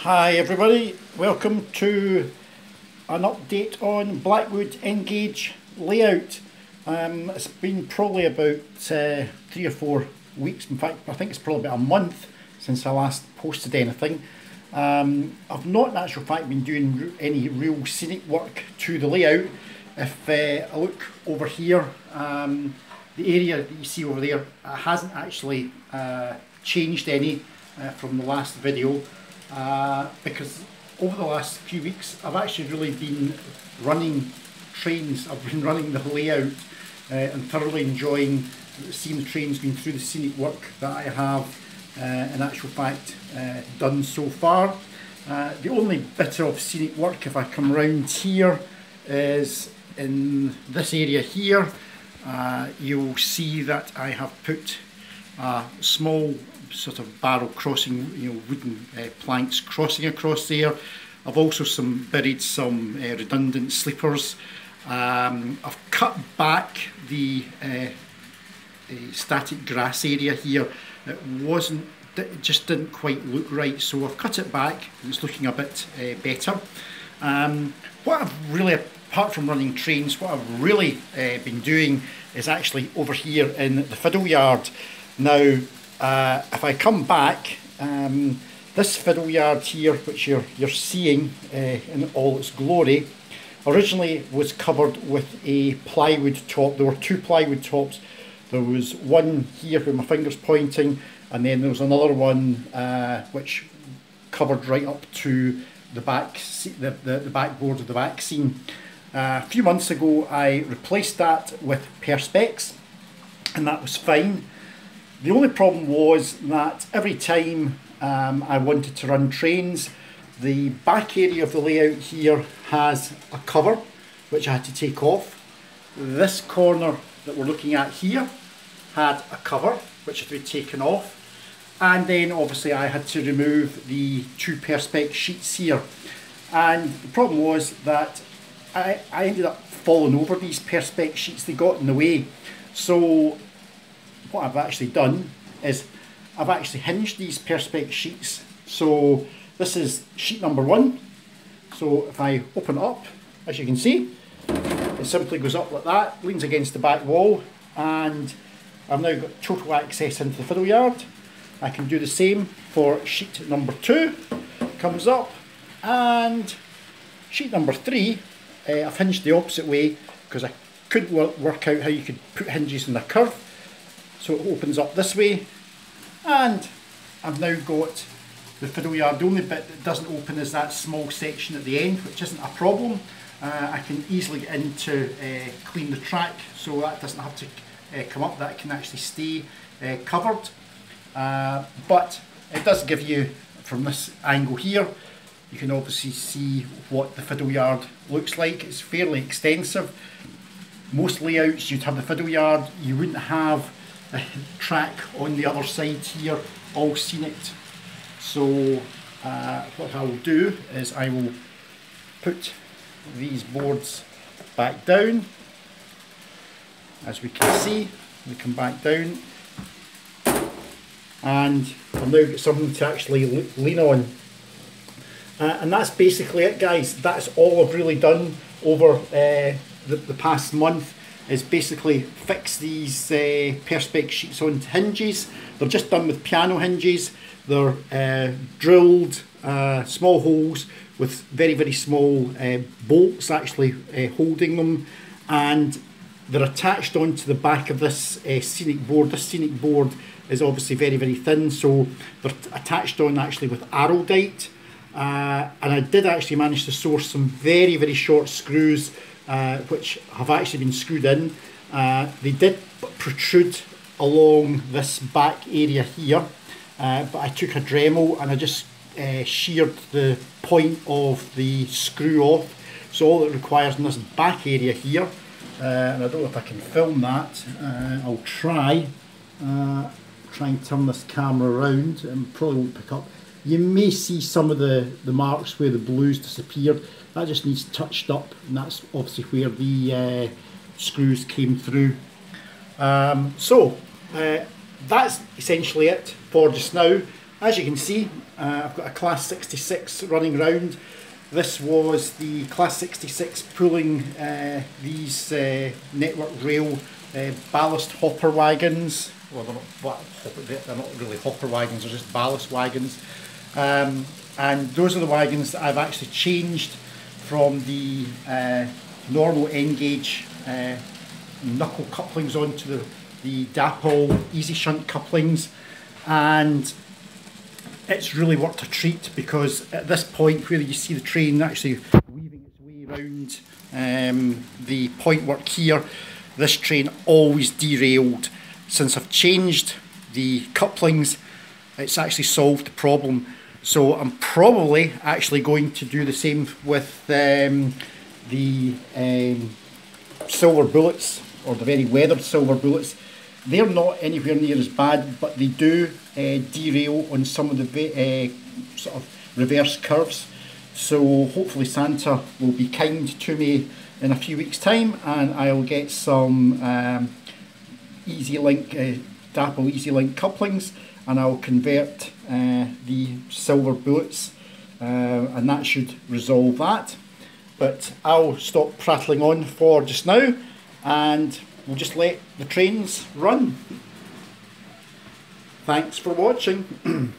Hi everybody, welcome to an update on Blackwood N Gauge layout. It's been probably about 3 or 4 weeks, in fact I think it's probably about a month since I last posted anything. I've not in actual fact been doing any real scenic work to the layout. If I look over here, the area that you see over there hasn't actually changed any from the last video. Because over the last few weeks I've actually really been running trains. I've been running the layout and thoroughly enjoying seeing the trains going through the scenic work that I have in actual fact done so far. The only bit of scenic work, if I come round here, is in this area here. You'll see that I have put a small sort of barrel crossing, wooden planks crossing across there. I've also buried some redundant sleepers. I've cut back the static grass area here. It just didn't quite look right, so I've cut it back and it's looking a bit better. What I've really, apart from running trains, what I've really been doing is actually over here in the fiddle yard. Now, if I come back, this fiddle yard here, which you're seeing in all its glory, originally was covered with a plywood top. There were 2 plywood tops. There was one here where my finger's pointing, and then there was another one which covered right up to the back, the backboard of the back scene. A few months ago I replaced that with perspex, and that was fine. The only problem was that every time I wanted to run trains, the back area of the layout here has a cover which I had to take off. This corner that we're looking at here had a cover which had to be taken off, and then obviously I had to remove the 2 perspex sheets here. And the problem was that I ended up falling over these perspex sheets. They got in the way. So what I've actually done is I've actually hinged these perspex sheets. So this is sheet number 1. So if I open it up, as you can see, it simply goes up like that, leans against the back wall, and I've now got total access into the fiddle yard. I can do the same for sheet number 2. Comes up, and sheet number 3, I've hinged the opposite way because I couldn't work out how you could put hinges in a curve. So it opens up this way, and I've now got the fiddle yard. The only bit that doesn't open is that small section at the end, which isn't a problem. I can easily get in to clean the track, so that doesn't have to come up, that can actually stay covered. But it does give you, from this angle here, you can obviously see what the fiddle yard looks like. It's fairly extensive. Most layouts you'd have the fiddle yard, you wouldn't have a track on the other side here, all scenic. So what I will do is I will put these boards back down. As we can see, they come back down, and I've now got something to actually lean on. And that's basically it, guys. That's all I've really done over the past month, is basically fix these perspex sheets onto hinges. They're just done with piano hinges. They're drilled small holes with very, very small bolts actually holding them, and they're attached onto the back of this scenic board. This scenic board is obviously very, very thin, so they're attached on actually with araldite. And I did actually manage to source some very, very short screws which have actually been screwed in. They did protrude along this back area here, but I took a Dremel and I just sheared the point of the screw off. So all it requires in this back area here, and I don't know if I can film that, I'll try and turn this camera around, and probably won't pick up. You may see some of the marks where the blues disappeared. That just needs touched up, and that's obviously where the screws came through. So that's essentially it for just now. As you can see, I've got a Class 66 running round. This was the Class 66 pulling these Network Rail ballast hopper wagons. Well, they're not really hopper wagons, they're just ballast wagons. And those are the wagons that I've actually changed from the normal N gauge knuckle couplings onto the DAPL easy shunt couplings, and it's really worked a treat, because at this point where you see the train actually weaving its way around the point work here, this train always derailed. Since I've changed the couplings, it's actually solved the problem. So I'm probably actually going to do the same with the silver bullets, or the very weathered silver bullets. They're not anywhere near as bad, but they do derail on some of the sort of reverse curves. So hopefully Santa will be kind to me in a few weeks' time, and I'll get some Easy Link, DAPL Easy Link couplings, and I'll convert the silver bullets, and that should resolve that. But I'll stop prattling on for just now, and we'll just let the trains run. Thanks for watching.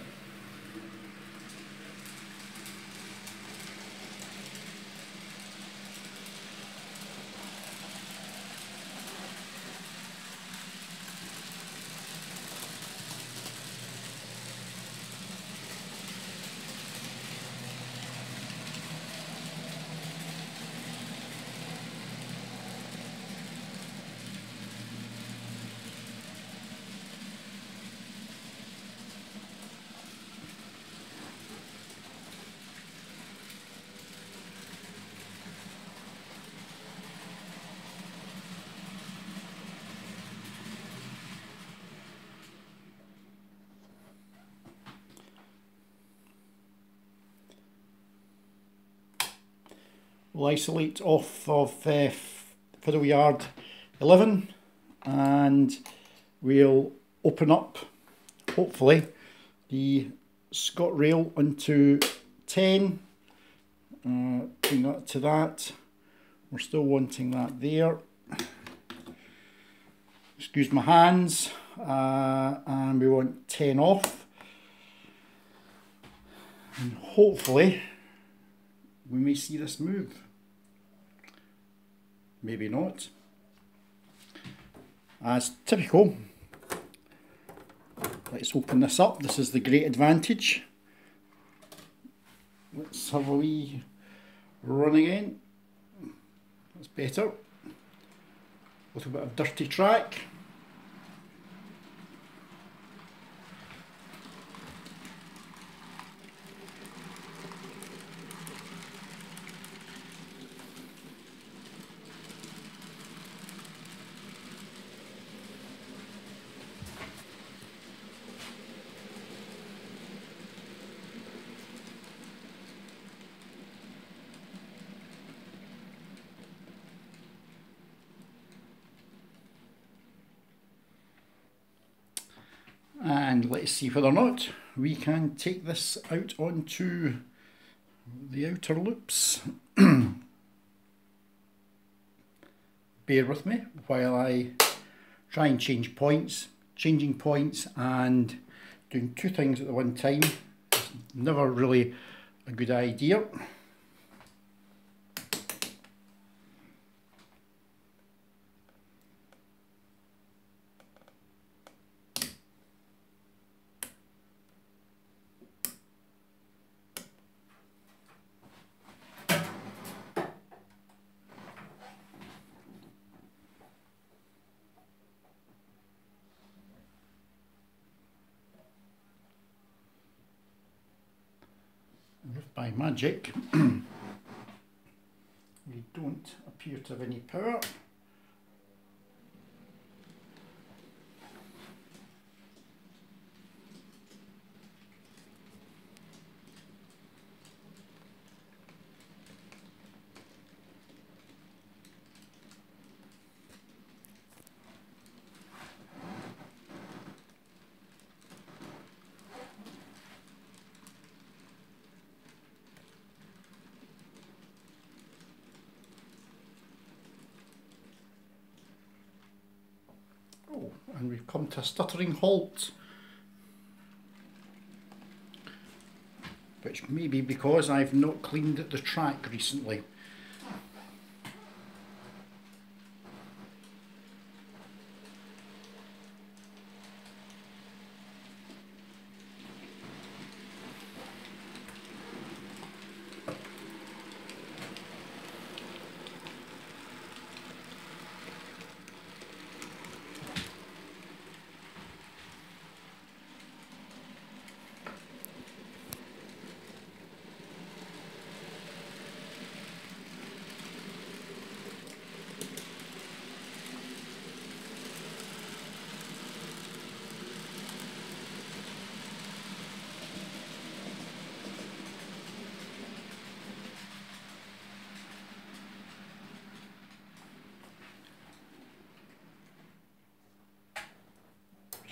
We'll isolate off of fiddle yard 11, and we'll open up, hopefully, the Scot rail into 10. Bring that to that. We're still wanting that there. Excuse my hands. And we want 10 off. And hopefully we may see this move. Maybe not. As typical, let's open this up. This is the great advantage. Let's have a wee run again. That's better. A little bit of dirty track. And let's see whether or not we can take this out onto the outer loops. Bear with me while I try and change points. Changing points and doing two things at the one time is never really a good idea. If by magic we don't appear to have any power, and we've come to a stuttering halt, which may be because I've not cleaned the track recently.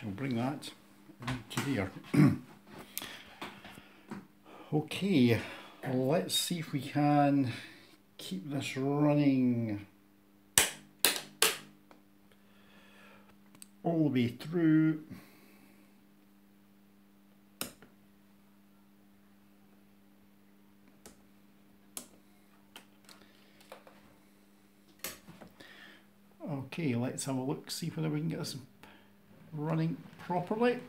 I'll bring that to here. Okay, well, let's see if we can keep this running all the way through. Okay, let's have a look, see whether we can get this running properly.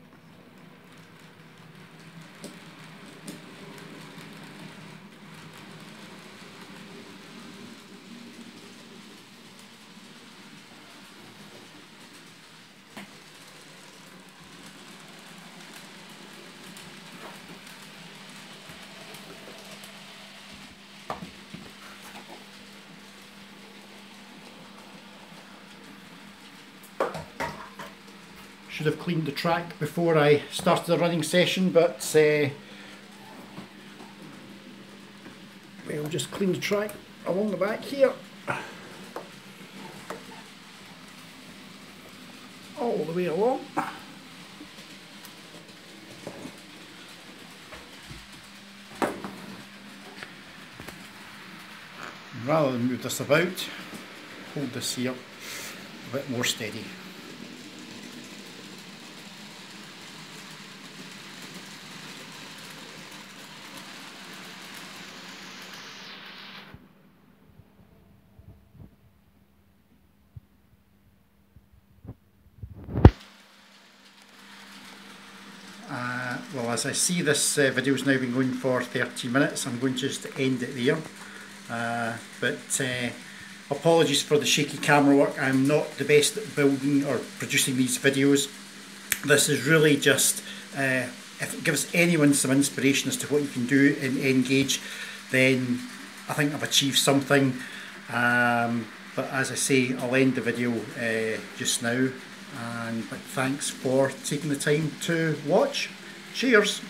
Should have cleaned the track before I started the running session, but we'll just clean the track along the back here, all the way along. Rather than move this about, hold this here a bit more steady. Well, as I see, this video's now been going for 30 minutes, I'm going to just end it there. But apologies for the shaky camera work. I'm not the best at building or producing these videos. This is really just, if it gives anyone some inspiration as to what you can do in N Gauge, then I think I've achieved something. But as I say, I'll end the video just now. But thanks for taking the time to watch. Cheers!